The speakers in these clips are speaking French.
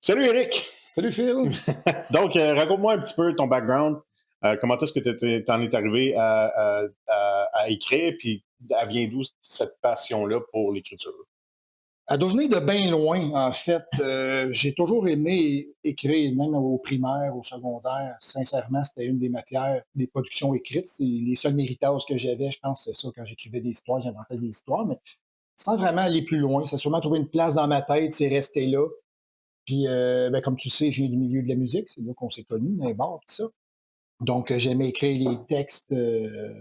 Salut Eric! Salut Phil! Donc, raconte-moi un petit peu ton background. Comment est-ce que t'en es arrivé à écrire, puis elle vient d'où cette passion-là pour l'écriture? Elle doit venir de bien loin, en fait. J'ai toujours aimé écrire, même au primaire, au secondaire. Sincèrement, c'était une des matières, des productions écrites. C'est les seuls méritats que j'avais, je pense, c'est ça, quand j'écrivais des histoires, j'inventais des histoires, mais sans vraiment aller plus loin. Ça a sûrement trouvé une place dans ma tête, c'est resté là. Puis, ben, comme tu sais, je viens du milieu de la musique, c'est là qu'on s'est connus, dans les bars, tout ça. Donc, j'aimais écrire les textes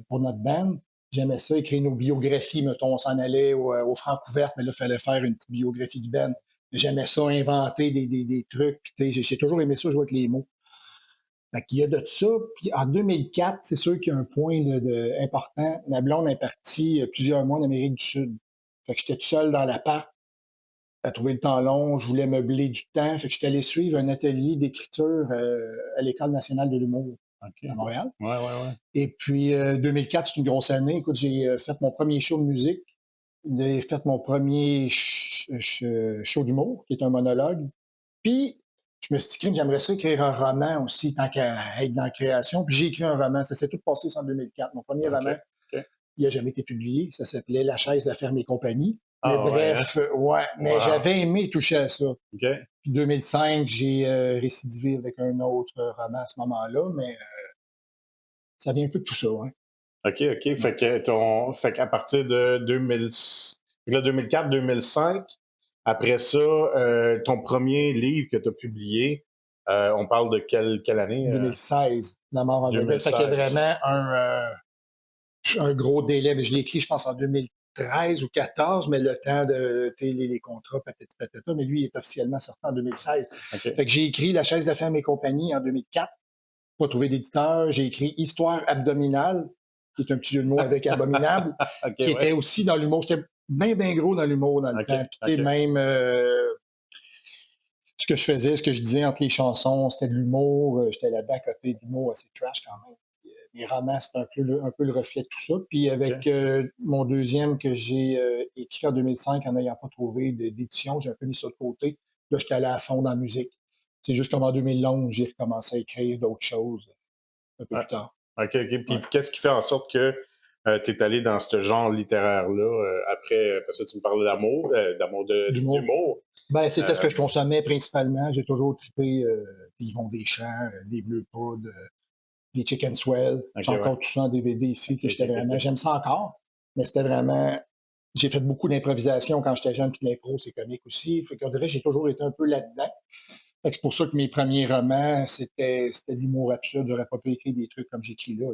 pour notre band. J'aimais ça, écrire nos biographies, mettons, on s'en allait au Francouverte, mais là, il fallait faire une petite biographie du band. J'aimais ça, inventer des trucs. Puis, j'ai toujours aimé ça, jouer avec les mots. Fait qu'il y a de ça. Puis en 2004, c'est sûr qu'il y a un point important. Ma blonde est partie plusieurs mois en Amérique du Sud. Fait que j'étais tout seul dans l'appart à trouver le temps long. Je voulais meubler du temps. Fait que j'étais allé suivre un atelier d'écriture à l'École nationale de l'humour OK. à Montréal. Ouais, ouais, ouais. Et puis, 2004, c'est une grosse année. Écoute, j'ai fait mon premier show de musique. J'ai fait mon premier show d'humour, qui est un monologue. Puis, je me suis dit, crime, j'aimerais ça écrire un roman aussi, tant qu'à être dans la création. Puis, j'ai écrit un roman. Ça s'est tout passé ça en 2004. Mon premier OK. roman, OK. il n'a jamais été publié. Ça s'appelait La chaise, la ferme et compagnie. Mais Ah ouais, hein? bref, ouais. Mais Wow. j'avais aimé toucher à ça. OK. Puis, 2005, j'ai récidivé avec un autre roman à ce moment-là. Mais ça vient un peu de tout ça, hein. OK, OK. Ouais. Fait qu'à partir de 2004-2005, après ça, ton premier livre que tu as publié, on parle de quelle année? 2016, La mort en vedette. Fait qu'il y a 2016. vraiment un gros délai. Mais je l'ai écrit, je pense, en 2013 ou 2014, mais le temps de les contrats, patati patata, mais lui, il est officiellement sorti en 2016. OK. Fait que j'ai écrit La chaise de la femme et compagnie en 2004, pas trouvé d'éditeur. J'ai écrit Histoire abdominale, qui est un petit jeu de mots avec abominable, OK, qui ouais. était aussi dans l'humour. J'étais bien, bien gros dans l'humour dans le OK, temps. Puis, tu sais, OK. même ce que je faisais, ce que je disais entre les chansons, c'était de l'humour. J'étais là-dedans à côté de l'humour assez trash quand même. Mes romans, c'était un peu le reflet de tout ça. Puis avec OK. mon deuxième que j'ai écrit en 2005 en n'ayant pas trouvé d'édition, j'ai un peu mis ça de côté. Là, j'étais allé à fond dans la musique. C'est juste comme en 2011, j'ai recommencé à écrire d'autres choses un peu Ouais. plus tard. OK, OK. Ouais. Puis qu'est-ce qui fait en sorte que tu es allé dans ce genre littéraire-là après, parce que tu me parles d'amour D'humour. d'humour. Ben, c'était ce Euh, que je consommais principalement. J'ai toujours trippé Yvon Deschamps, Les Bleus Poudres, des Chicken Swell. OK, J'ai ouais. encore tout ça en DVD ici, OK, que OK, j'étais OK, vraiment, OK. j'aime ça encore, mais c'était vraiment, j'ai fait beaucoup d'improvisation quand j'étais jeune, puis de l'impro, c'est comique aussi. Fait qu'on dirait que j'ai toujours été un peu là-dedans. Fait que c'est pour ça que mes premiers romans, c'était de l'humour absurde. J'aurais pas pu écrire des trucs comme j'écris là.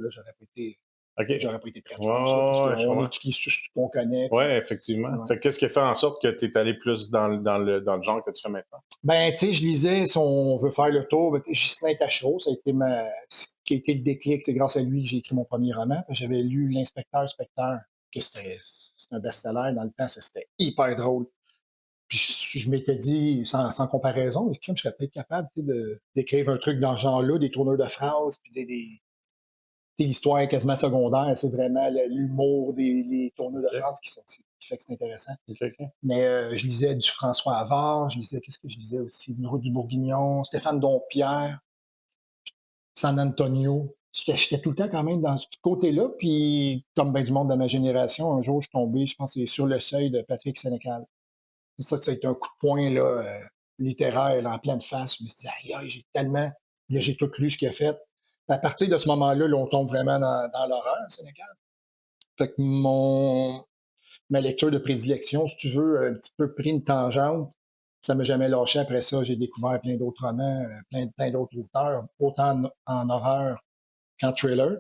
OK. J'aurais pas été prêt, Ouais, je pense, là, parce ouais, ouais, je qu'on comprends. écrit sur ce qu'on connaît, puis Ouais, effectivement. ouais. Fait que qu'est-ce qui a fait en sorte que tu es allé plus dans le genre que tu fais maintenant? Ben, tu sais, je lisais, si on veut faire le tour, ben, Ghislain Tachereau, ça a été ce qui a été le déclic. C'est grâce à lui que j'ai écrit mon premier roman. J'avais lu L'inspecteur Specteur, que c'était un best-seller dans le temps, ça, c'était hyper drôle. Puis je m'étais dit, sans comparaison, je serais peut-être capable tu sais, d'écrire un truc dans ce genre-là, des tourneurs de phrases, puis tu sais, l'histoire est quasiment secondaire. C'est vraiment l'humour des les tourneurs de OK. phrases qui fait que c'est intéressant. OK, OK. Mais je lisais du François Havard, je lisais, qu'est-ce que je lisais aussi? Du Bourguignon, Stéphane Dompierre, San Antonio. J'étais tout le temps quand même dans ce côté-là. Puis, comme bien du monde de ma génération, un jour, je suis tombé, je pense, que c'est Sur le seuil de Patrick Sénécal. Ça a été un coup de poing là, littéraire en pleine face. Je me suis dit, aïe, aïe, j'ai tellement. Là, j'ai tout lu ce qu'il a fait. À partir de ce moment-là, là, on tombe vraiment dans l'horreur, Sénécal. Fait que ma lecture de prédilection, si tu veux, un petit peu pris une tangente. Ça m'a jamais lâché. Après ça, j'ai découvert plein d'autres romans, plein d'autres auteurs, autant en horreur qu'en thriller.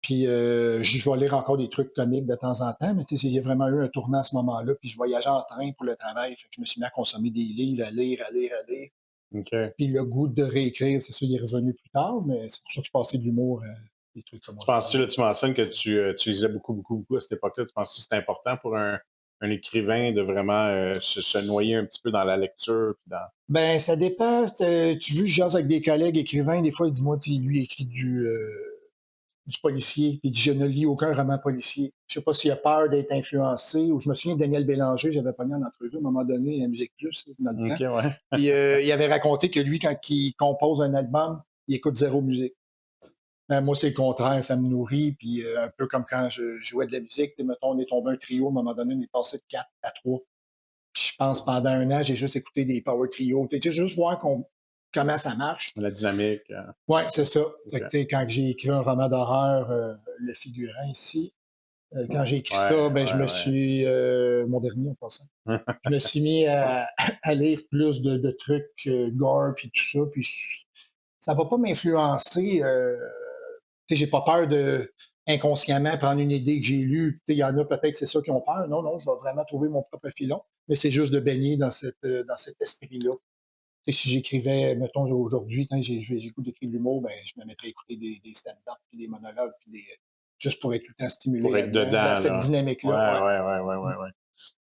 Puis je vais lire encore des trucs comiques de temps en temps, mais tu sais, il y a vraiment eu un tournant à ce moment-là. Puis je voyageais en train pour le travail. Fait que je me suis mis à consommer des livres, à lire, à lire, à lire. OK. Puis le goût de réécrire, c'est ça, il est revenu plus tard, mais c'est pour ça que je passais de l'humour à des trucs comme Tu penses-tu, aujourd'hui. là, tu mentionnes que tu lisais beaucoup, beaucoup, beaucoup à cette époque-là. Tu penses que c'est important pour un écrivain de vraiment se noyer un petit peu dans la lecture? Puis dans... Ben, ça dépend. Tu veux, je jase avec des collègues écrivains, des fois, ils disent, moi, tu sais, lui, il écrit du policier. Puis il dit, je ne lis aucun roman policier. Je ne sais pas s'il a peur d'être influencé. Ou je me souviens de Daniel Bélanger, j'avais pogné en entrevue à un moment donné à Musique Plus, dans le OK, temps. ouais. Puis il avait raconté que lui, quand il compose un album, il écoute zéro musique. Moi, c'est le contraire, ça me nourrit. Puis un peu comme quand je jouais de la musique, mettons, on est tombé un trio, à un moment donné, on est passé de 4 à 3. Puis je pense pendant un an, j'ai juste écouté des power trios. Tu sais, juste voir comment ça marche. La dynamique. Ouais, c'est ça. Fait que, OK. tu sais, quand j'ai écrit un roman d'horreur, Le Figurant ici, quand j'ai écrit ça, ben, je me Ouais. suis, mon dernier en passant, je me suis mis à lire plus de trucs gore puis tout ça. Puis ça va pas m'influencer. Tu sais, j'ai pas peur de inconsciemment prendre une idée que j'ai lue. Tu sais, il y en a peut-être, c'est ça qui ont peur. Non, non, je vais vraiment trouver mon propre filon. Mais c'est juste de baigner dans cet esprit-là. Tu sais, si j'écrivais, mettons, aujourd'hui, quand j'écoute d'écrire de l'humour, ben, je me mettrais à écouter des stand-up, puis des monologues, puis juste pour être tout le temps stimulé Pour être là-dedans, dans dedans, cette là. dynamique-là. Ouais. Ouais.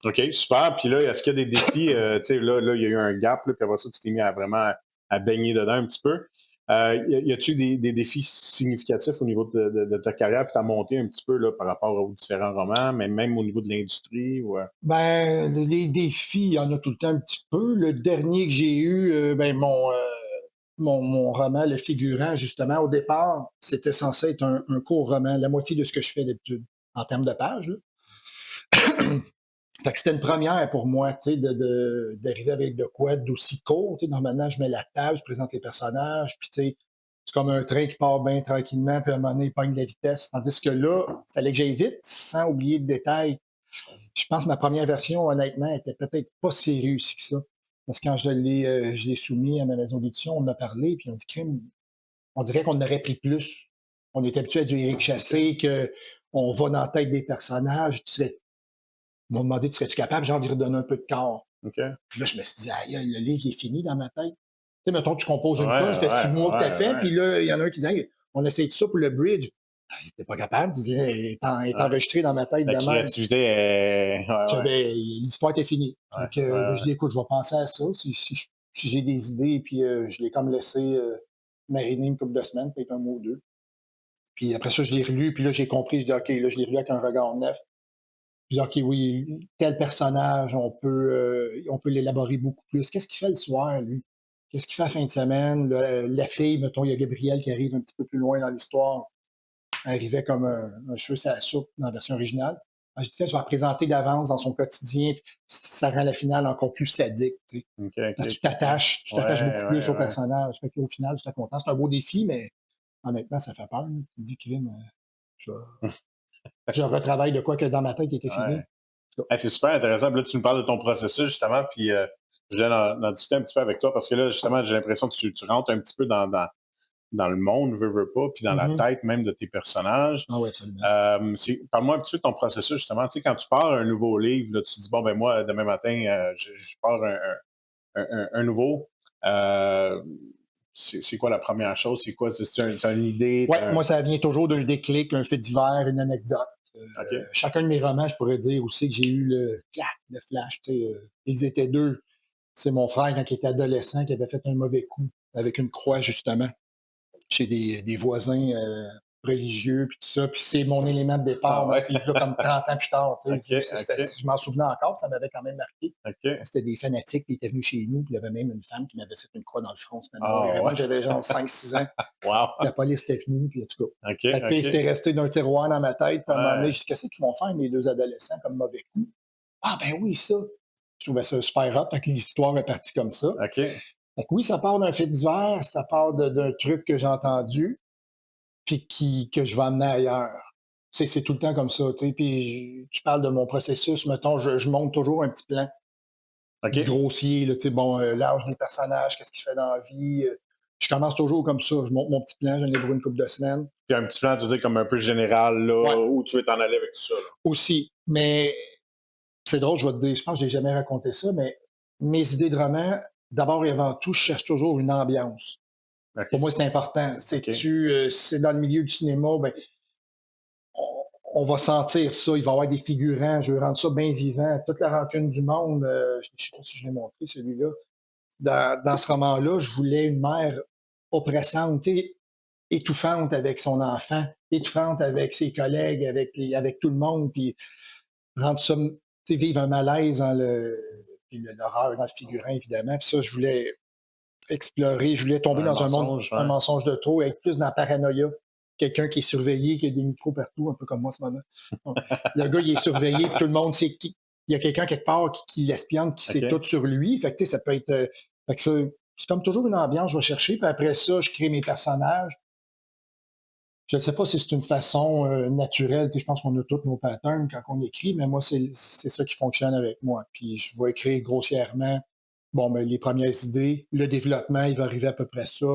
OK, super. Puis là, est-ce qu'il y a des défis? Tu sais, là, il y a eu un gap, là, puis après ça, tu t'es mis à vraiment à baigner dedans un petit peu. Y a-tu des défis significatifs au niveau de ta carrière, puis ta montée un petit peu là, par rapport aux différents romans, mais même au niveau de l'industrie? Ou, Ben, les défis, il y en a tout le temps un petit peu. Le dernier que j'ai eu, ben, mon roman, Le Figurant, justement, au départ, c'était censé être un court roman, la moitié de ce que je fais d'habitude, en termes de pages, là. Fait que c'était une première pour moi, tu sais, d'arriver avec de quoi d'aussi court. Tu sais, normalement, je mets la table, je présente les personnages, puis tu sais, c'est comme un train qui part bien tranquillement, puis à un moment donné, il pogne la vitesse. Tandis que là, il fallait que j'aille vite, sans oublier de détails. Je pense que ma première version, honnêtement, était peut-être pas si réussie que ça. Parce que quand je l'ai soumis à ma maison d'édition, on en a parlé, puis on dit, crime, on dirait qu'on aurait pris plus. On est habitué à du Éric Chassé, qu'on va dans la tête des personnages. Ils m'ont demandé, serais-tu capable, genre, de lui redonner un peu de corps? OK. Puis là, je me suis dit, aïe, le livre, il est fini dans ma tête. Tu sais, mettons, tu composes une tonne, ça fait 6 mois que tu as fait, puis là, il y en a un qui dit, hey, on essaye de ça pour le bridge. T'es pas capable, tu dis, elle est Ouais. enregistrée dans ma tête La de même. créativité est. L'histoire était finie. Fait que, ben, je dis, écoute, je vais penser à ça. Si j'ai des idées, puis je l'ai comme laissé mariner une couple de semaines, peut-être un mois ou deux. Puis après ça, je l'ai relu, puis là, j'ai compris, je dis, OK, là, je l'ai relu avec un regard neuf. Je dis, OK, oui, tel personnage, on peut l'élaborer beaucoup plus. Qu'est-ce qu'il fait le soir, lui? Qu'est-ce qu'il fait la fin de semaine? La fille, mettons, il y a Gabriel qui arrive un petit peu plus loin dans l'histoire. Elle arrivait comme un cheveu sur la soupe dans la version originale. Alors, je disais, je vais la présenter d'avance dans son quotidien, puis ça rend la finale encore plus sadique, tu sais. Parce que tu t'attaches beaucoup plus au Ouais. personnage. Fait qu'au final, j'étais content. C'est un beau défi, mais honnêtement, ça fait peur, là. Tu te dis, crime, je, je retravaille de quoi que dans ma tête qui était fini. Ouais. Hey, c'est super intéressant. Puis là, tu nous parles de ton processus, justement, puis je voulais en discuter un petit peu avec toi parce que là, justement, j'ai l'impression que tu rentres un petit peu dans le monde, veux pas, puis dans la Mhm. tête même de tes personnages. Ah oui, absolument. Parle-moi un petit peu de ton processus, justement. Tu sais, quand tu pars un nouveau livre, là, tu te dis, bon, ben moi, demain matin, je pars un nouveau. Euh, c'est quoi la première chose? C'est quoi? T'as une idée? Ouais, moi, ça vient toujours d'un déclic, un fait divers, une anecdote. OK. Chacun de mes romans, je pourrais dire aussi que j'ai eu le clac, le flash. Tu sais, ils étaient deux. C'est mon frère, quand il était adolescent, qui avait fait un mauvais coup avec une croix, justement, chez des voisins religieux, puis tout ça. Puis c'est mon élément de départ Ah dans ouais. ces livres-là, comme 30 ans plus tard. Tu OK, sais. OK, Je m'en souvenais encore, ça m'avait quand même marqué. OK. C'était des fanatiques qui étaient venus chez nous, puis il y avait même une femme qui m'avait fait une croix dans le front. C'était moi, Ah vraiment, ouais. j'avais genre 5 6 ans. Wow. La police était venue, puis en tout cas. OK, Fait que, OK. c'était resté d'un tiroir dans ma tête. Puis à un moment donné, Ouais. j'ai dit, qu'est-ce qu'ils vont faire, mes deux adolescents, comme mauvais coup? Ah, ben oui, ça. Je trouvais ça super hot. Fait que l'histoire est partie comme ça. OK. Fait que oui, ça part d'un fait divers, ça part d'un truc que j'ai entendu, puis que je vais amener ailleurs. C'est tout le temps comme ça. Tu sais. Puis tu parles de mon processus. Mettons, je monte toujours un petit plan OK. grossier, là, tu sais, bon, l'âge des personnages, qu'est-ce qu'il fait dans la vie. Je commence toujours comme ça. Je monte mon petit plan, j'en ai pour une couple de semaines. Puis un petit plan, tu veux dire, comme un peu général, Ouais, là, où tu veux t'en aller avec tout ça, là. aussi. Mais c'est drôle, je vais te dire, je pense que j'ai jamais raconté ça, mais mes idées de romans, d'abord et avant tout, je cherche toujours une ambiance. Pour OK. moi, c'est important. OK. Si c'est dans le milieu du cinéma, ben, on, on va sentir ça. Il va y avoir des figurants. Je veux rendre ça bien vivant. Toute la rancune du monde. Je ne sais pas si je l'ai montré, celui-là. Dans ce roman-là, je voulais une mère oppressante. Tu sais, étouffante avec son enfant, étouffante avec ses collègues, avec tout le monde, puis rendre ça, tu sais, vivre un malaise dans puis l'horreur dans le figurant, évidemment. Puis ça, je voulais explorer, je voulais tomber Un dans mensonge, un ouais. mensonge de trop, être plus dans la paranoïa. Quelqu'un qui est surveillé, qui a des micros partout, un peu comme moi en ce moment. Donc, le gars, il est surveillé, puis tout le monde sait qui. Il y a quelqu'un quelque part qui l'espionne, qui sait tout OK. sur lui. Fait que, tu sais, ça peut être. Fait que ça, c'est comme toujours une ambiance, je vais chercher, puis après ça, je crée mes personnages. Je ne sais pas si c'est une façon naturelle. Tu sais, je pense qu'on a tous nos patterns quand on écrit, mais moi, c'est ça qui fonctionne avec moi. Puis je vais écrire grossièrement, bon, ben, les premières idées, le développement, il va arriver à peu près ça.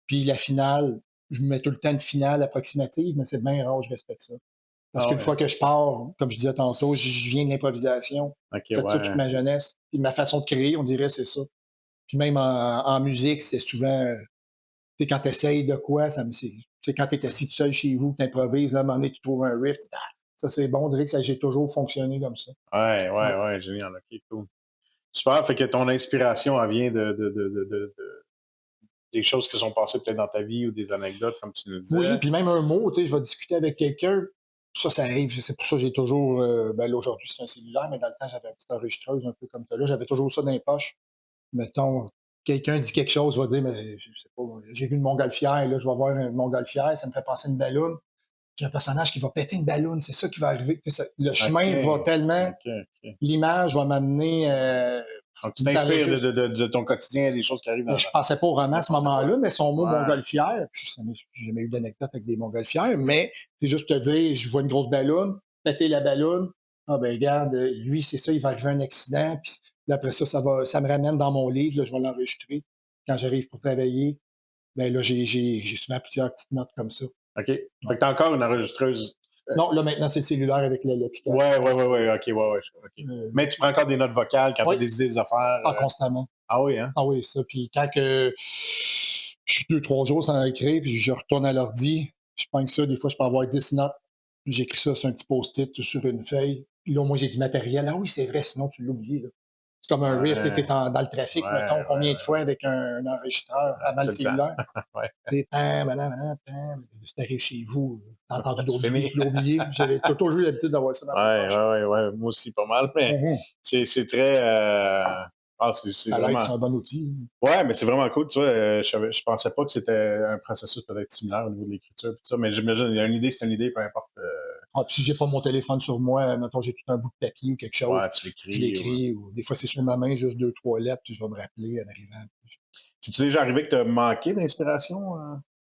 Puis la finale, je mets tout le temps une finale approximative, mais c'est bien rare, je respecte ça. Parce Ah qu'une ouais. fois que je pars, comme je disais tantôt, je viens de l'improvisation. OK, J'ai fait ça toute ouais. ma jeunesse. Puis ma façon de créer, on dirait, c'est ça. Puis même en musique, c'est souvent, tu sais, quand tu essayes de quoi, tu sais, quand tu es assis tout seul chez vous, tu improvises, là, à un moment donné, tu trouves un riff, ça c'est bon, on dirait que ça, j'ai toujours fonctionné comme ça. Ouais, Ouais. ouais, ouais, génial. OK, cool. Super, fait que ton inspiration, elle vient des choses qui sont passées peut-être dans ta vie ou des anecdotes, comme tu nous Oui, disais. puis même un mot, tu sais, je vais discuter avec quelqu'un, ça arrive, c'est pour ça que j'ai toujours, ben là, aujourd'hui, c'est un cellulaire, mais dans le temps, j'avais une petite enregistreuse, un peu comme ça. Là, j'avais toujours ça dans les poches. Mettons, quelqu'un dit quelque chose, va dire, mais je sais pas, j'ai vu une montgolfière, là, je vais voir une montgolfière, ça me fait penser à une balloune. J'ai un personnage qui va péter une balloune, c'est ça qui va arriver. Le chemin va OK. tellement, OK, OK. l'image va m'amener Donc, tu dans le t'inspires juste. de ton quotidien, des choses qui arrivent Je pensais pas au roman dans à ce ton cerveau. moment-là, mais son mot Ouais, montgolfière, puis j'ai jamais eu d'anecdote avec des montgolfières, mais c'est juste te dire, je vois une grosse balloune, péter la balloune, ah ben regarde, lui, c'est ça, il va arriver un accident, puis après ça, ça me ramène dans mon livre, là, je vais l'enregistrer. Quand j'arrive pour travailler, ben là, j'ai souvent plusieurs petites notes comme ça. OK. Fait Ouais. que t'as encore une enregistreuse. Non, là, maintenant, c'est le cellulaire avec Ouais, l'application. ouais, ouais, ouais, OK, ouais, ouais, OK. Euh, Mais tu prends encore des notes vocales quand tu oui, as des idées, des affaires. constamment. Ah oui, hein? Ah oui, ça. Puis quand que je suis 2, 3 jours sans écrire, puis je retourne à l'ordi, je pense que ça, des fois, je peux avoir 10 notes. J'écris ça sur un petit post-it sur une feuille. Puis là, au moins, j'ai du matériel. Ah oui, c'est vrai, sinon tu l'oublies. Là. C'est comme un riff, tu Ouais, es dans le trafic, ouais, mettons, ouais, combien de fois avec un enregistreur avant le tout le temps. cellulaire? Ouais, C'est pam, pam, pam, pam. Si t'arrives chez vous, t'as entendu c'est d'autres bruits, fini. tu l'as oublié. J'avais toujours eu l'habitude d'avoir ça dans mes Ouais, poches. ouais, ouais, ouais, moi aussi pas mal, mais Mhm. c'est très. Ah, c'est Ça l'aide, vraiment. c'est un bon outil. Ouais, mais c'est vraiment cool, tu vois. Je pensais pas que c'était un processus peut-être similaire au niveau de l'écriture, pis tout ça, mais j'imagine, il y a une idée, c'est une idée, peu importe. Ah, puis si j'ai pas mon téléphone sur moi, mettons, j'ai tout un bout de papier ou quelque chose, Ouais, tu je l'écris. l'écris, ou des fois c'est sur ma main, juste 2, 3 lettres, puis je vais me rappeler en arrivant. Tu déjà arrivé que tu as manqué d'inspiration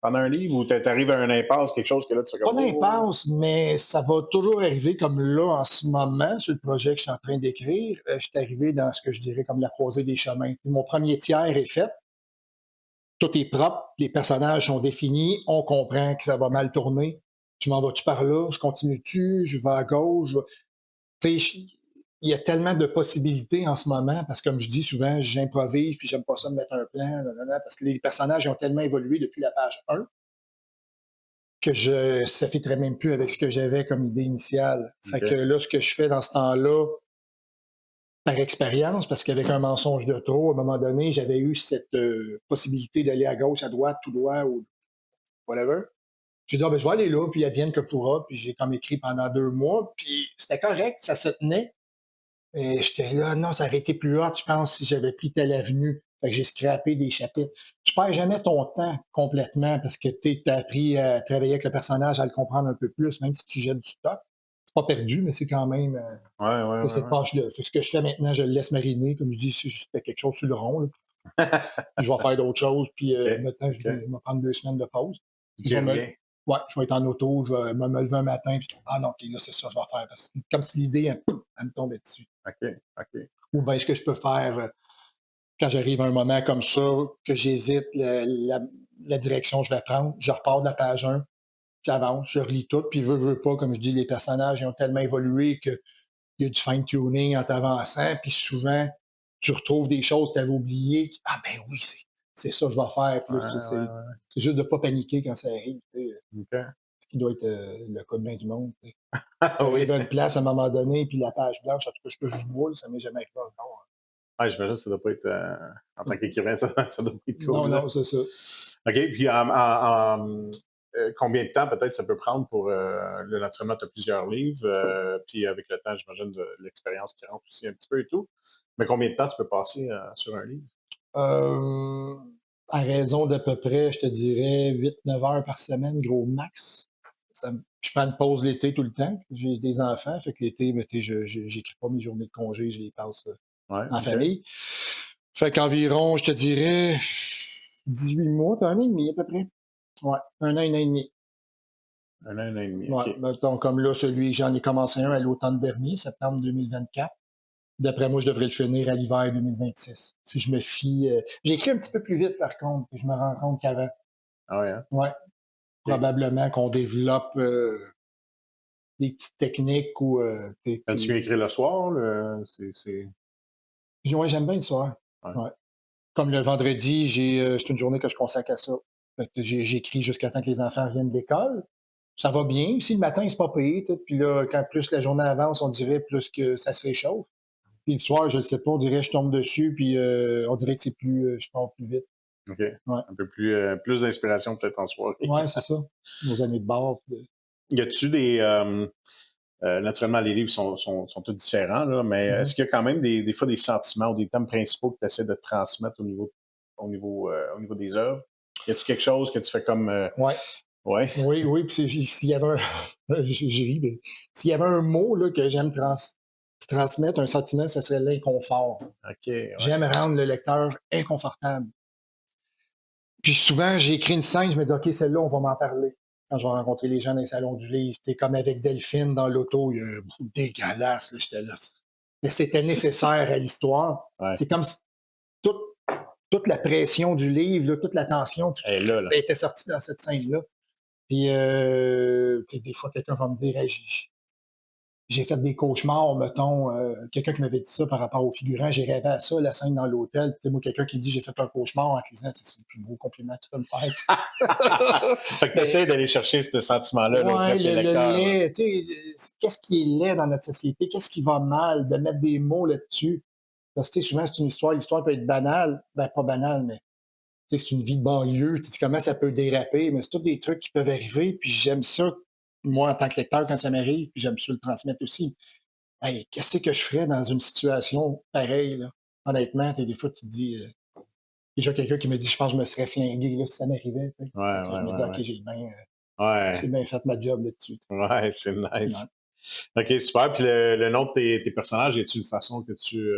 pendant un livre ou t'arrives à un impasse, quelque chose que là, tu fais Pas comme oh. d'impasse, mais ça va toujours arriver comme là, en ce moment, sur le projet que je suis en train d'écrire. Je suis arrivé dans ce que je dirais comme la croisée des chemins. Mon premier tiers est fait, tout est propre, les personnages sont définis, on comprend que ça va mal tourner. Je m'en vais-tu par là, je continue-tu, je vais à gauche, tu sais, il y a tellement de possibilités en ce moment, parce que comme je dis souvent, j'improvise, puis j'aime pas ça me mettre un plan, nanana, parce que les personnages ont tellement évolué depuis la page 1 que ça ne fitterait même plus avec ce que j'avais comme idée initiale. Fait que OK. là, ce que je fais dans ce temps-là, par expérience, parce qu'avec un mensonge de trop, à un moment donné, j'avais eu cette possibilité d'aller à gauche, à droite, tout droit, ou whatever. J'ai dit, ah, ben, je vais aller là, puis advienne que pourra, puis j'ai comme écrit pendant 2 mois, puis c'était correct, ça se tenait. Et j'étais là, non, ça aurait été plus hot, je pense, si j'avais pris telle avenue. Fait que j'ai scrappé des chapitres. Tu perds jamais ton temps complètement parce que tu as appris à travailler avec le personnage, à le comprendre un peu plus, même si tu jettes du stock. C'est pas perdu, mais c'est quand même Ouais, ouais, t'as ouais, cette ouais. pâche-là. Fait que ce que je fais maintenant, je le laisse mariner. Comme je dis, si c'était quelque chose sur le rond, là, puis je vais faire d'autres choses, puis OK, maintenant, je OK. vais me prendre 2 semaines de pause. Puis Tu reviens. ouais, je vais être en auto, je vais me lever un matin, puis ah non, ok, là, c'est ça que je vais faire. Parce que comme si l'idée, elle me tombait dessus. OK, OK. Ou bien ce que je peux faire quand j'arrive à un moment comme ça, que j'hésite la direction que je vais prendre, je repars de la page 1, j'avance, je relis tout, puis veux pas, comme je dis, les personnages ils ont tellement évolué qu'il y a du fine-tuning en t'avançant, puis souvent, tu retrouves des choses que tu avais oubliées. Ah ben oui, c'est ça que je vais faire. Puis Ouais, là, ouais, ouais. c'est juste de ne pas paniquer quand ça arrive. OK. Ce qui doit être le cas de bien du monde. Ah Tu oui. arrives à une place à un moment donné, puis la page blanche, en tout cas, je touche du bois, là, ça m'est jamais arrivé encore. Ouais, j'imagine que ça doit pas être, en tant qu'écrivain, ça doit pas être Non, cool, là. non, c'est ça. OK, puis combien de temps peut-être ça peut prendre pour, là, naturellement, tu as plusieurs livres, puis avec le temps, j'imagine, de l'expérience qui rentre aussi un petit peu et tout. Mais combien de temps tu peux passer sur un livre? Euh, à raison d'à peu près, je te dirais 8-9 heures par semaine, gros max. Je prends une pause l'été tout le temps. J'ai des enfants, fait que l'été, ben, j'écris pas mes journées de congé, je les passe Ouais, en OK. famille. Fait qu'environ, je te dirais 18 mois, un an et demi à peu près. Ouais, un an et demi. Un an et demi, Ouais, OK. mettons, comme là, j'en ai commencé un à l'automne dernier, septembre 2024. D'après moi, je devrais le finir à l'hiver 2026. Si je me fie. J'écris un petit peu plus vite, par contre, puis je me rends compte qu'avant. Ah ouais, hein? Ouais, OK. probablement qu'on développe des petites techniques ou. Aimes-tu mieux écrire le soir? Ouais, j'aime bien le soir. Ouais. Ouais. Comme le vendredi, c'est une journée que je consacre à ça. Fait que j'écris jusqu'à temps que les enfants reviennent de l'école. Ça va bien. Si le matin, c'est pas payé, puis là, quand plus la journée avance, on dirait plus que ça se réchauffe. Puis le soir, je ne sais pas, on dirait que je tombe dessus, puis on dirait que c'est plus, je pars plus vite. OK. Ouais, Un peu plus d'inspiration peut-être en soirée. ouais, c'est ça. Nos années de bar. Y a-tu des. Naturellement, les livres sont tous différents, là, mais Mhm. est-ce qu'il y a quand même des fois des sentiments ou des thèmes principaux que tu essaies de transmettre au niveau des œuvres? Y a-tu quelque chose que tu fais comme. Ouais, Ouais, oui, oui. Puis s'il y avait un, je ris, mais s'il y avait un mot là, que j'aime transmettre, un sentiment, ça serait l'inconfort. OK, ouais. J'aime rendre le lecteur inconfortable. Puis souvent, j'écris une scène, je me dis, OK, celle-là, on va m'en parler. Quand je vais rencontrer les gens dans les salons du livre, c'était comme avec Delphine dans l'auto, il y a un bout dégueulasse, là, j'étais là. Mais c'était nécessaire à l'histoire. Ouais. C'est comme si toute, toute la pression du livre, là, toute la tension Elle est là, là. était sortie dans cette scène-là. Puis, tu sais, des fois, quelqu'un va me dire, hey, j'ai fait des cauchemars, mettons, quelqu'un qui m'avait dit ça par rapport au figurant, j'ai rêvé à ça, la scène dans l'hôtel. Puis, moi, quelqu'un qui me dit, j'ai fait un cauchemar en te lisant, c'est le plus beau compliment que tu peux me faire. Fait que tu Mais, essaies d'aller chercher ce sentiment-là là, auprès ouais, de tes le lecteurs, là. lait, tu sais, qu'est-ce qui est laid dans notre société? Qu'est-ce qui va mal? De mettre des mots là-dessus. Parce que, tu sais, souvent, c'est une histoire, l'histoire peut être banale. Ben, pas banale, mais tu sais, c'est une vie de banlieue, tu sais comment ça peut déraper, mais c'est tous des trucs qui peuvent arriver, puis j'aime ça, moi, en tant que lecteur, quand ça m'arrive, puis j'aime ça le transmettre aussi. Hey, qu'est-ce que je ferais dans une situation pareille, là? Honnêtement, des fois, tu te dis, déjà quelqu'un qui me dit, je pense que je me serais flingué, là, si ça m'arrivait, tu sais. Ouais, Fait que je ouais, me dis, ouais, OK, ouais. j'ai Ouais, bien fait ma job là-dessus, tu ouais, c'est sais. Ouais. nice. OK, super. Puis le nom de tes personnages, y a-tu une façon que tu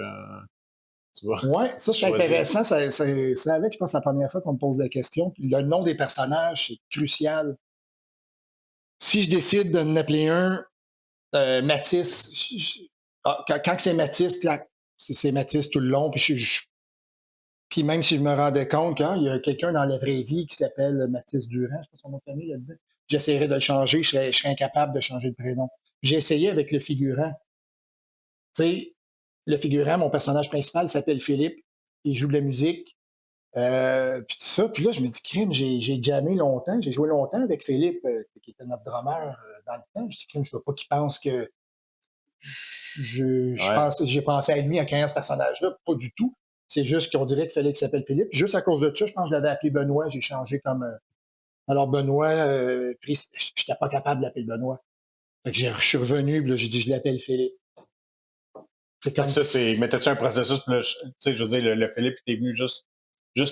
vas Ouais, ça c'est choisir? intéressant. C'est avec, je pense, la première fois qu'on me pose la question. Puis le nom des personnages, c'est crucial. Si je décide de appeler un Mathis, quand c'est Mathis, là, c'est Mathis tout le long. Puis même si je me rendais compte qu'il y a quelqu'un dans la vraie vie qui s'appelle Mathis Durand, je sais pas son nom de famille là-dedans, j'essaierais de le changer, je serais incapable de changer le prénom. J'ai essayé avec le figurant. Tu sais, le figurant, mon personnage principal s'appelle Philippe, il joue de la musique. Puis tout ça, puis là, je me dis, crime, j'ai jammé longtemps, j'ai joué longtemps avec Philippe, qui était notre drummer dans le temps. Je dis, crime, je veux pas qu'il pense que Ouais. j'ai pensé à lui en créant ce personnage-là. Pas du tout. C'est juste qu'on dirait qu'il fallait qu'il s'appelle Philippe. Juste à cause de ça, je pense que je l'avais appelé Benoît. J'ai changé comme. Alors, Benoît, je n'étais pas capable de l'appeler Benoît. Fait que je suis revenu, puis là, j'ai dit, je l'appelle Philippe. C'est Fait que comme ça, c'est. si. Mais t'as-tu un processus, là, tu sais, je veux dire, le Philippe, il t'est venu juste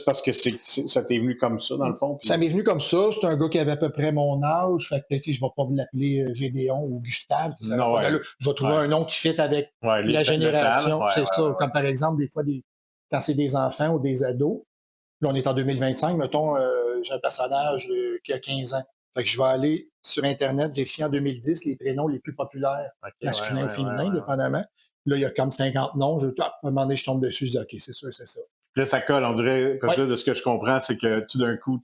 parce que ça t'est venu comme ça, dans le fond. Ça Puis. m'est venu comme ça. C'est un gars qui avait à peu près mon âge. Fait que, tu sais, je vais pas l'appeler Gédéon ou Gustave. Ça n'a Non, pas ouais. d'allure. Je vais trouver Ouais. un nom qui fit avec Ouais, la le temps, là. génération. Ouais, C'est ouais, ça. ouais, ouais. Comme par exemple, des fois, quand c'est des enfants ou des ados. Là, on est en 2025. Mettons, j'ai un personnage qui a 15 ans. Fait que je vais aller sur Internet vérifier en 2010 les prénoms les plus populaires, OK, ouais, masculins ou ouais, ouais, féminins, ouais, ouais. dépendamment. Là, il y a comme 50 noms. À un moment donné, je tombe dessus. Je dis, OK, c'est sûr, c'est ça. Puis là, ça colle, on dirait, parce Oui, que là, de ce que je comprends, c'est que tout d'un coup,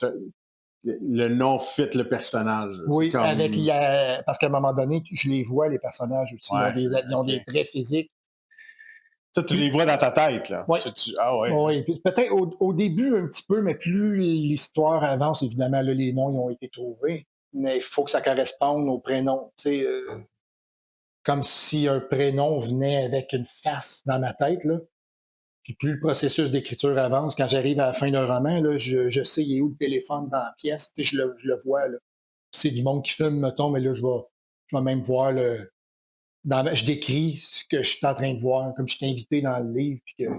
le nom fit le personnage. C'est oui, comme. parce qu'à un moment donné, je les vois, les personnages aussi. Ouais, Ils ont OK. des traits physiques. Ça, tu les Plus, vois dans ta tête, là. oui, Ah ouais. oui. Peut-être au début un petit peu, mais plus l'histoire avance, évidemment, là, les noms ils ont été trouvés. Mais il faut que ça corresponde au prénom. Tu sais, comme si un prénom venait avec une face dans ma tête, là. Puis plus le processus d'écriture avance, quand j'arrive à la fin d'un roman, là, je sais il est où le téléphone dans la pièce, je le vois. Là. C'est du monde qui fume, mettons, mais là, je vais même voir je décris ce que je suis en train de voir, comme je suis invité dans le livre, puis que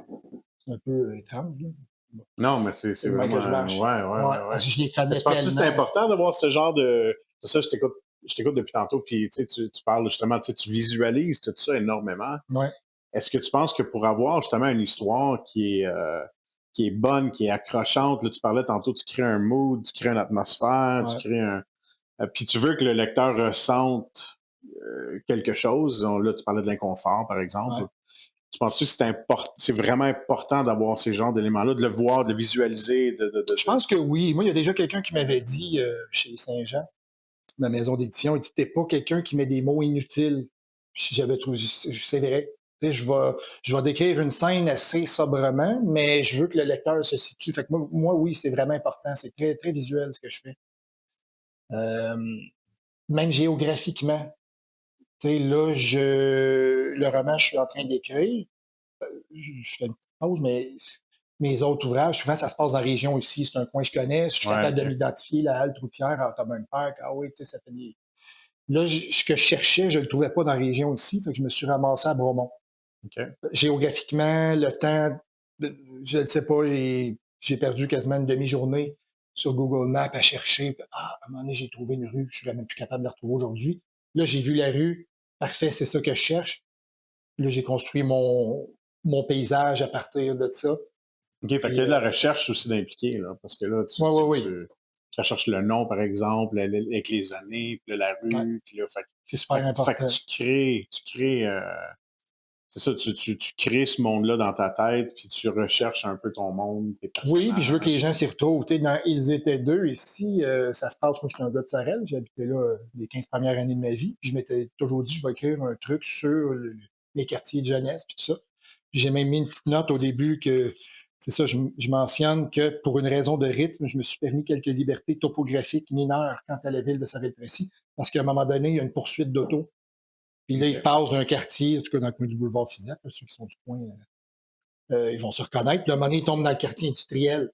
c'est un peu étrange. Là. Bon, Non, mais c'est c'est le même que vraiment. je marche. Ouais, ouais, Ouais, ouais, ouais. parce que je les Mais connais tu penses que c'est tellement. important d'avoir ce genre de. C'est ça, je t'écoute depuis tantôt, puis tu parles justement, tu visualises tout ça énormément. Ouais, Est-ce que tu penses que pour avoir justement une histoire qui est bonne, qui est accrochante, là, tu parlais tantôt, tu crées un mood, tu crées une atmosphère, tu ouais, crées un. Puis tu veux que le lecteur ressente quelque chose. Là, tu parlais de l'inconfort, par exemple. ouais. Tu penses que c'est vraiment important d'avoir ces genres d'éléments-là, de le voir, de le visualiser, Je pense que oui. Moi, il y a déjà quelqu'un qui m'avait dit chez Saint-Jean, ma maison d'édition, il dit t'es pas quelqu'un qui met des mots inutiles. Puis j'avais trouvé, c'est vrai. Tu sais, je vais décrire une scène assez sobrement, mais je veux que le lecteur se situe. Fait que moi oui, c'est vraiment important. C'est très, très visuel ce que je fais. Euh, même géographiquement. Tu sais, là, le roman, je suis en train d'écrire. Je fais une petite pause, mais mes autres ouvrages, souvent, ça se passe dans la région ici. C'est un coin que je connais. Si je suis Ouais, capable de ok. m'identifier, la halte routière à Ottoman Park, ah oui, tu sais, ça fait des. Là, ce que je cherchais, je ne le trouvais pas dans la région ici, fait que je me suis ramassé à Bromont. OK. Géographiquement, le temps, je ne sais pas, j'ai perdu quasiment une demi-journée sur Google Maps à chercher. Ah, à un moment donné, j'ai trouvé une rue, je suis même plus capable de la retrouver aujourd'hui. Là, j'ai vu la rue, parfait, c'est ça que je cherche. Là, j'ai construit mon paysage à partir de ça. OK, fait qu'il y Puis, a de la recherche aussi d'impliquer, là, parce que là, ouais, ouais, oui, tu recherches le nom, par exemple, avec les années, puis là, la ouais, rue, puis là, c'est super fait que important. c'est ça, tu crées ce monde-là dans ta tête, puis tu recherches un peu ton monde, tes Oui, puis je veux que personnages. les gens s'y retrouvent. Tu sais, dans Ils étaient deux, ici, ça se passe, moi je suis un gars de Sorel, j'ai habité là les 15 premières années de ma vie, puis je m'étais toujours dit, je vais écrire un truc sur les quartiers de jeunesse, puis tout ça. Puis j'ai même mis une petite note au début que, c'est ça, je mentionne que pour une raison de rythme, je me suis permis quelques libertés topographiques mineures quant à la ville de Sorel-Tracy, parce qu'à un moment donné, il y a une poursuite d'auto, puis là, ils OK. passent d'un quartier, en tout cas dans le coin du boulevard Fisac, là, ceux qui sont du coin, ils vont se reconnaître, puis à un moment donné, ils tombent dans le quartier industriel.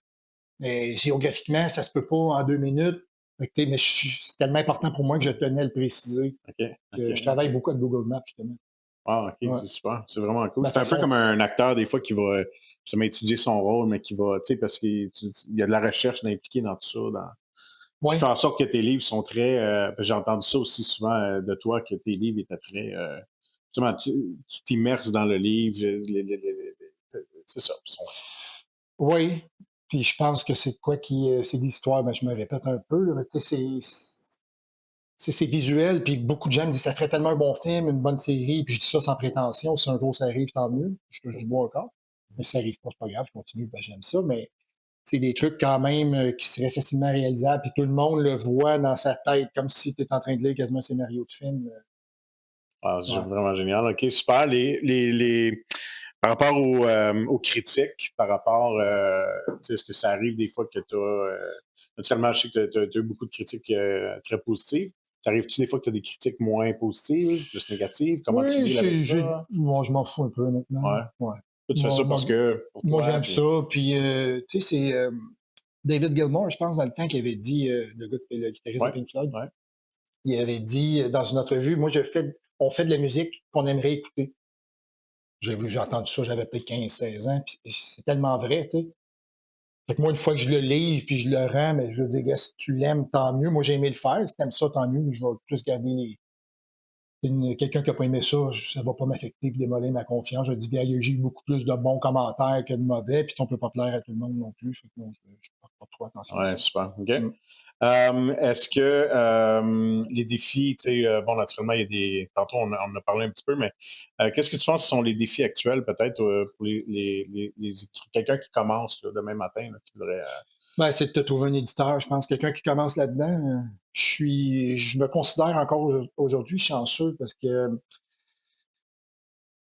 Mais géographiquement, ça se peut pas en 2 minutes. Fait que, mais c'est tellement important pour moi que je tenais à le préciser. OK. OK. Que je travaille beaucoup avec Google Maps, justement. Ah, OK, Ouais. c'est super. C'est vraiment cool. Ma C'est un peu façon. comme un acteur, des fois, qui va justement étudier son rôle, mais qui va, tu sais, parce qu'il y a de la recherche d'impliquer dans tout ça, ce qui Oui. fait en sorte que tes livres sont très. J'ai entendu ça aussi souvent de toi, que tes livres étaient très. Justement, tu t'immerses dans le livre. C'est ça. Oui. Puis je pense que c'est quoi qui. C'est l'histoire, mais je me répète un peu, là, mais tu sais, c'est visuel, puis beaucoup de gens me disent ça ferait tellement un bon film, une bonne série, puis je dis ça sans prétention. Si un jour ça arrive, tant mieux. Je touche du bois encore. Mais si ça arrive pas, c'est pas grave, je continue, ben, j'aime ça. Mais c'est des trucs quand même qui seraient facilement réalisables, puis tout le monde le voit dans sa tête, comme si tu es en train de lire quasiment un scénario de film. Ah, c'est Ouais. vraiment génial. OK, super. Par rapport aux critiques, par rapport, tu sais, est-ce que ça arrive des fois que tu as, naturellement, je sais que tu as eu beaucoup de critiques très positives. T'arrives-tu des fois que tu as des critiques moins positives, plus négatives? Comment tu Oui, deals avec ça? moi, je m'en fous un peu, honnêtement. Ouais. Ouais. Toi, tu fais Moi, ça moi, parce que, pour moi, toi, j'aime puis. ça. Puis, tu sais, c'est David Gilmour, je pense, dans le temps, qui avait dit, le gars, le guitariste de Ouais, Pink Floyd, ouais. il avait dit dans une entrevue, moi, on fait de la musique qu'on aimerait écouter. J'ai entendu ça, j'avais peut-être 15, 16 ans, puis c'est tellement vrai, tu sais. Fait que moi, une fois que je le livre puis je le rends, mais je veux dire, gars, si tu l'aimes, tant mieux. Moi, j'ai aimé le faire. Si t'aimes ça, tant mieux. Mais je vais plus garder quelqu'un qui n'a pas aimé ça, ça va pas m'affecter et démolir ma confiance. Je dis, gars, j'ai eu beaucoup plus de bons commentaires que de mauvais, puis on peut pas plaire à tout le monde non plus. Fait que non, je porte pas trop attention à Ouais, ça. super. OK. Mm. Est-ce que les défis, tu sais, bon, naturellement, il y a des. Tantôt, on en a parlé un petit peu, mais qu'est-ce que tu penses sont les défis actuels, peut-être, pour quelqu'un qui commence là, demain matin, là, qui voudrait. Ben, c'est de te trouver un éditeur. Je pense quelqu'un qui commence là-dedans. Je me considère encore aujourd'hui chanceux parce que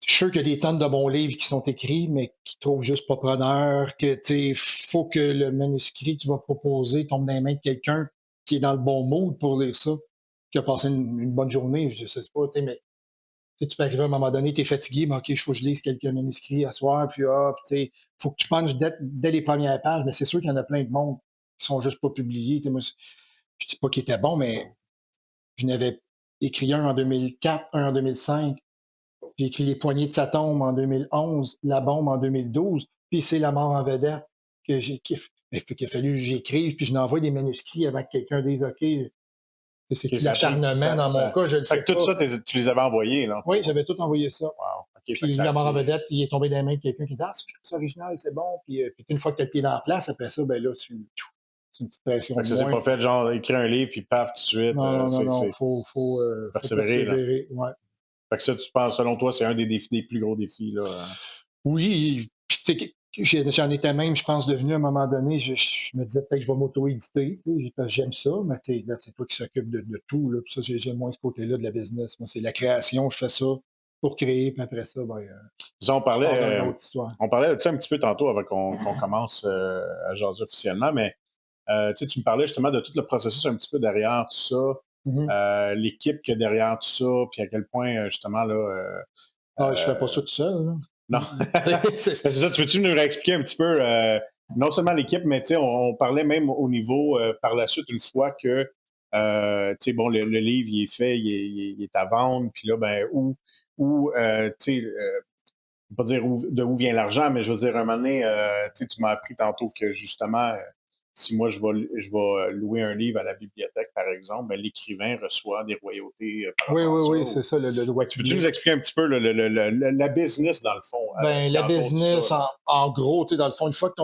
je suis sûr qu'il y a des tonnes de bons livres qui sont écrits, mais qui trouvent juste pas preneur, que tu faut que le manuscrit que tu vas proposer tombe dans les mains de quelqu'un qui est dans le bon mood pour lire ça, qui a passé une bonne journée, je sais pas, mais Tu peux arriver à un moment donné, tu es fatigué, mais OK, il faut que je lise quelques manuscrits à soir, puis il faut que tu punches dès les premières pages, mais c'est sûr qu'il y en a plein de monde qui sont juste pas publiés. Moi, je dis pas qu'ils étaient bons, mais je n'avais écrit un en 2004, un en 2005. J'ai écrit Les Poignées de sa tombe en 2011, La bombe en 2012, puis C'est la mort en vedette que j'ai qu'il a fallu que j'écrive, puis je n'envoie des manuscrits avant que quelqu'un dise OK, OK, c'est-tu l'acharnement dans mon cas, je ne le fait sais que tout pas. ça, tu les avais envoyés, là? Oui, j'avais tout envoyé ça. Wow. OK, fait que Puis ça a La mort en pris. vedette, il est tombé dans les mains de quelqu'un qui dit Ah, je trouve ça original, c'est bon. Puis une fois que tu as le pied dans la place, après ça, ben là, c'est une petite pression Fait que de ça s'est moins. pas fait genre écrire un livre, puis paf, tout de suite. Non, non, non, non, C'est faut persévérer, là. persévérer. Ouais. Fait que ça, tu penses, selon toi, c'est un des défis, des plus gros défis, là. Oui, puis tu sais, j'en étais même, je pense, devenu à un moment donné, je me disais peut-être que je vais m'auto-éditer, tu sais, parce que j'aime ça, mais tu sais, là, c'est toi qui s'occupe de tout, là, puis ça, j'aime moins ce côté-là de la business. Moi, c'est la création, je fais ça pour créer, puis après ça, ben, Ça, je pars d'une autre histoire. on parlait de ça un petit peu tantôt avant qu'on commence à jaser officiellement, mais tu me parlais justement de tout le processus un petit peu derrière tout ça, Mhm. l'équipe qu'il y a derrière tout ça, puis à quel point, justement, là, Ah, je fais pas euh, ça tout seul, là. non. C'est C'est ça, tu peux-tu nous réexpliquer un petit peu, non seulement l'équipe, mais tu sais, on parlait même au niveau, par la suite, une fois que, tu sais, bon, le livre, il est fait, il est à vendre, puis là, ben, tu sais, je vais pas dire de où vient l'argent, mais je veux dire, un moment donné, tu sais, tu m'as appris tantôt que justement, si moi je vais louer un livre à la bibliothèque, par exemple, ben, l'écrivain reçoit des royautés par Oui, rapport à oui, ça. oui, c'est ça, le droit Fait que tu peux-tu nous public. expliquer un petit peu la business, dans le fond, Ben, qui la entoure tout ça, business, là? en gros, tu sais, dans le fond, une fois que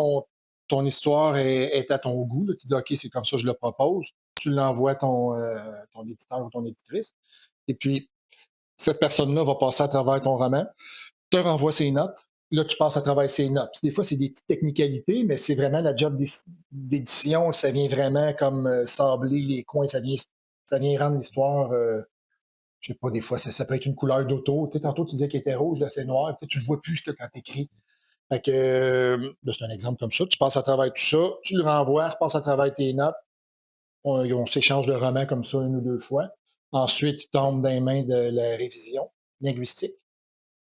ton histoire est à ton goût, là, tu dis OK, c'est comme ça, je le propose, tu l'envoies à ton éditeur ou ton éditrice. Et puis, cette personne-là va passer à travers ton roman, te renvoie ses notes. Là, tu passes à travers ses notes. Puis des fois, c'est des petites technicalités, mais c'est vraiment la job d'édition. Ça vient vraiment comme sabler les coins. Ça vient rendre l'histoire, je sais pas, des fois, ça peut être une couleur d'auto. Tu sais, tantôt, tu disais qu'il était rouge, là, c'est noir. Tu le vois plus que quand tu écris. Fait que, là, c'est un exemple comme ça. Tu passes à travers tout ça, tu le renvoies, repasses à travers tes notes. On s'échange de romans comme ça une ou deux fois. Ensuite, il tombe dans les mains de la révision linguistique.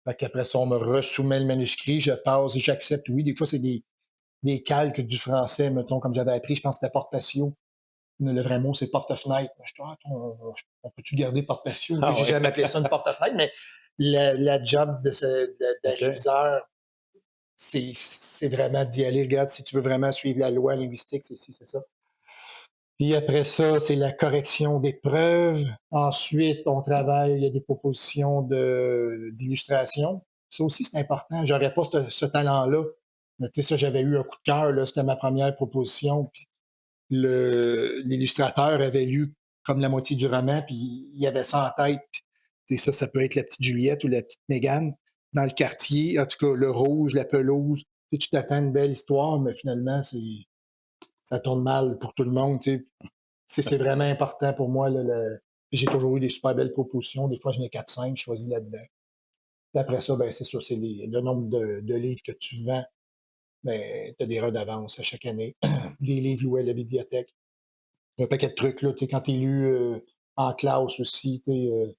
Fait qu'après ça, on me resoumet le manuscrit, je passe, j'accepte, oui. Des fois, c'est des calques du français, mettons, comme j'avais appris, je pense que c'était porte-patio. Le vrai mot, c'est porte-fenêtre. Je dis, on peut-tu garder porte-patio? Ah J'ai ouais, jamais appelé ça une porte-fenêtre, mais la job de la OK. réviseur, c'est vraiment d'y aller. Regarde, si tu veux vraiment suivre la loi linguistique, c'est ci, c'est ça. Puis après ça, c'est la correction des preuves. Ensuite, on travaille, il y a des propositions d'illustration. Ça aussi, c'est important. J'aurais pas ce talent-là. Mais tu sais, ça, j'avais eu un coup de cœur, là. C'était ma première proposition. Puis l'illustrateur avait lu comme la moitié du roman, puis il avait ça en tête. Puis, tu sais, ça peut être la petite Juliette ou la petite Mégane dans le quartier. En tout cas, le rouge, la pelouse. Tu sais, tu t'attends à une belle histoire, mais finalement, ça tourne mal pour tout le monde. Tu sais. C'est vraiment important pour moi. Là, j'ai toujours eu des super belles propositions. Des fois, j'en ai 4-5, je choisis là-dedans. Puis après ça, ben, c'est ça, c'est le nombre de livres que tu vends. Ben, tu as des redevances à chaque année. Les livres loués à la bibliothèque. Un paquet de trucs, là, quand tu es lu en classe aussi,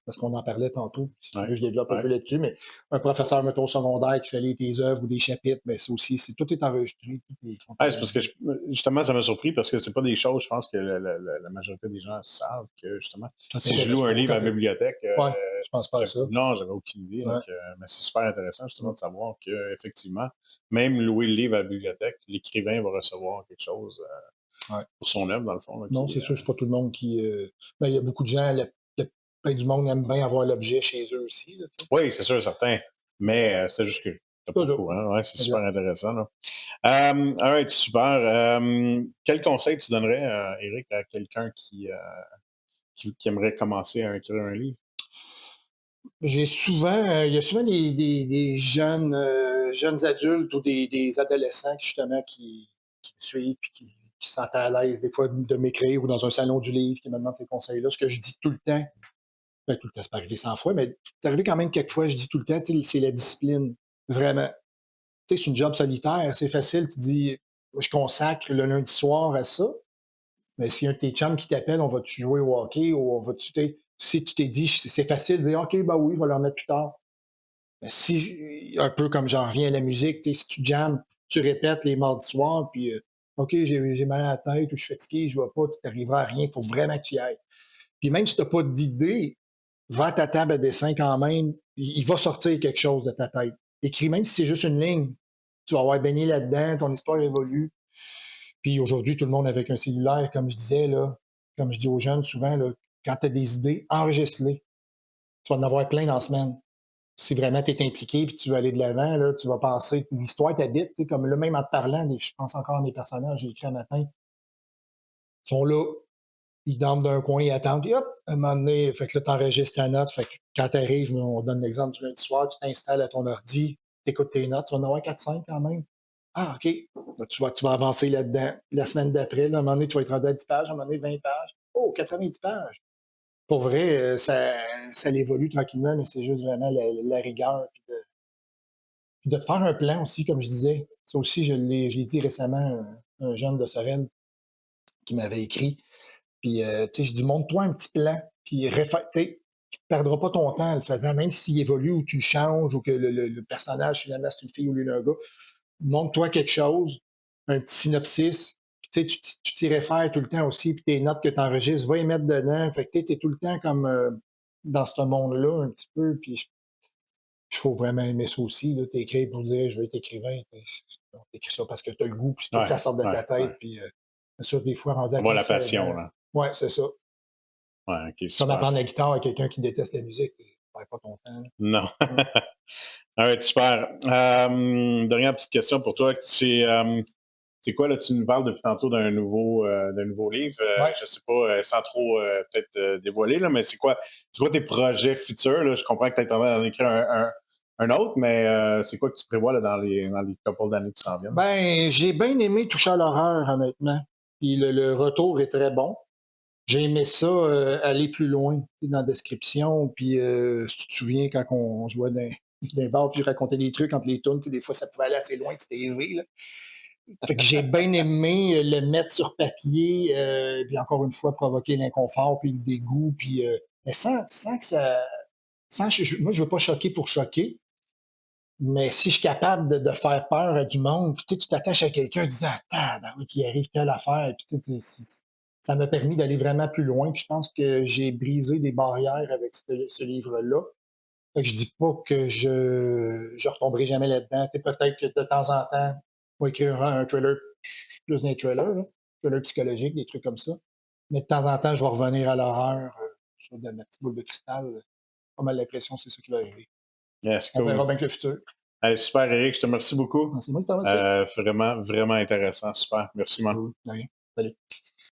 parce qu'on en parlait tantôt, si tu Ouais, veux, je développe un ouais. peu là-dessus, mais un professeur, mettons, secondaire qui fait lire tes œuvres ou des chapitres, ben, ça aussi, tout est enregistré, tout est Ouais, c'est parce que comptabilisé. justement, ça m'a surpris parce que c'est pas des choses, je pense que la majorité des gens savent que justement, Ça si je t'intéresse loue un pas, livre à la correct. bibliothèque, Ouais, tu penses pas à ça. non, j'avais aucune idée. Ouais. Donc, mais c'est super intéressant justement Mm. de savoir que effectivement, même louer le livre à la bibliothèque, l'écrivain va recevoir quelque chose Ouais. pour son œuvre, dans le fond, là, Non, qui c'est sûr, c'est pas tout le monde qui. Ben, il y a beaucoup de gens, plein du monde aime bien avoir l'objet chez eux aussi. Là, tu sais. oui, c'est sûr, certain. Mais c'est juste que t'es pas Ça, au là, courant. Ouais, c'est super exact. intéressant. Là. All right, super. Quel conseil tu donnerais, Eric, à quelqu'un qui aimerait commencer à écrire un livre? Il y a souvent des jeunes, jeunes adultes ou des adolescents justement qui me suivent et qui se sentent à l'aise des fois de m'écrire ou dans un salon du livre qui me demandent ces conseils-là. Ce que je dis tout le temps, ben, tout le temps, c'est pas arrivé 100 fois, mais c'est arrivé quand même quelques fois, je dis tout le temps, tu sais, c'est la discipline. Vraiment. Tu sais, c'est une job solitaire, c'est facile. Tu dis, je consacre le lundi soir à ça, mais s'il y a un de tes chums qui t'appelle, on va-tu jouer au hockey ou on va-tu. Si tu t'es dit, c'est facile de dire, OK, bah oui, je vais le remettre plus tard. Si, un peu comme j'en reviens à la musique, si tu jammes, tu répètes les mardis soirs, puis OK, j'ai mal à la tête ou je suis fatigué, je ne vais pas, tu n'arriveras à rien, il faut vraiment que tu y ailles. Puis même si tu n'as pas d'idée, va à ta table à dessin quand même, il va sortir quelque chose de ta tête. Écris, même si c'est juste une ligne, tu vas avoir baigné là-dedans, ton histoire évolue. Puis aujourd'hui, tout le monde avec un cellulaire, comme je disais, là, comme je dis aux jeunes souvent, là, quand tu as des idées, enregistre-les. Tu vas en avoir plein dans la semaine. Si vraiment tu es impliqué et tu veux aller de l'avant, là, tu vas penser, l'histoire t'habite, comme là, même en te parlant, je pense encore à mes personnages, j'ai écrit un matin, ils sont là, ils dorment d'un coin, ils attendent, puis hop, à un moment donné, fait que là, tu enregistres ta note, fait que quand tu arrives, on donne l'exemple du lundi soir, tu t'installes à ton ordi, tu écoutes tes notes, tu vas en avoir 4-5 quand même. Ah, OK. Là, tu vas avancer là-dedans. La semaine d'après, là, à un moment donné, tu vas être rendu à 10 pages, à un moment donné, 20 pages. Oh, 90 pages. Pour vrai, ça évolue tranquillement, mais c'est juste vraiment la rigueur. Puis de te faire un plan aussi, comme je disais. Ça aussi, j'ai dit récemment à un jeune de Sorel qui m'avait écrit. Puis, tu sais, je dis, montre-toi un petit plan. Puis, tu ne perdras pas ton temps en le faisant, même s'il évolue ou tu le changes ou que le personnage, finalement, c'est une fille au lieu d'un gars. Montre-toi quelque chose, un petit synopsis. Puis, tu sais, tu t'y réfères tout le temps aussi. Puis, tes notes que tu enregistres, va y mettre dedans. Fait que tu es tout le temps comme dans ce monde-là, un petit peu. Puis, il faut vraiment aimer ça aussi. Tu écris pour dire je vais être écrivain. Tu écris ça parce que tu as le goût, puis il faut que ça Ouais, sorte de ouais, ta tête. ouais. Puis ça, des fois, rendu à Avoir la 15-16 passion, ans. là. Ouais, c'est ça. Ouais, OK, Comme super. apprendre la guitare à quelqu'un qui déteste la musique, tu perds pas ton temps. Là. Non. Mm. All right, super. Dernière petite question pour toi. C'est quoi, là, tu nous parles depuis tantôt d'un nouveau livre. Ouais. Je sais pas, sans trop peut-être dévoiler, là, mais c'est quoi tes projets futurs? Là? Je comprends que tu es en train d'en écrire un autre, mais c'est quoi que tu prévois là, dans les couple d'années qui s'en viennent? Ben, j'ai bien aimé toucher à l'horreur, honnêtement. Puis le retour est très bon. J'ai aimé ça, aller plus loin tu sais, dans la description. Puis, si tu te souviens, quand on jouait dans les bars, puis je racontais des trucs entre les tunes, tu sais, des fois, ça pouvait aller assez loin, puis c'était élevé. Là. Fait que j'ai bien aimé le mettre sur papier, puis encore une fois, provoquer l'inconfort, puis le dégoût, puis, mais sans que ça. Moi, je veux pas choquer pour choquer, mais si je suis capable de faire peur à du monde, puis tu t'attaches à quelqu'un en disant attends, oui, puis il arrive telle affaire, puis ça m'a permis d'aller vraiment plus loin. Puis je pense que j'ai brisé des barrières avec ce livre-là. Fait que je dis pas que je retomberai jamais là-dedans. Peut-être que de temps en temps, on va écrire un trailer, plus un trailer, là, trailer psychologique, des trucs comme ça. Mais de temps en temps, je vais revenir à l'horreur sur de ma petite boule de cristal. Pas mal l'impression que c'est ça qui va arriver. Yes, On verra cool. bien que le futur. Hey, super, Eric, je te remercie beaucoup. C'est moi qui t'en remercie. Vraiment, vraiment intéressant. Super. Merci, man. Cool. De rien. Salut.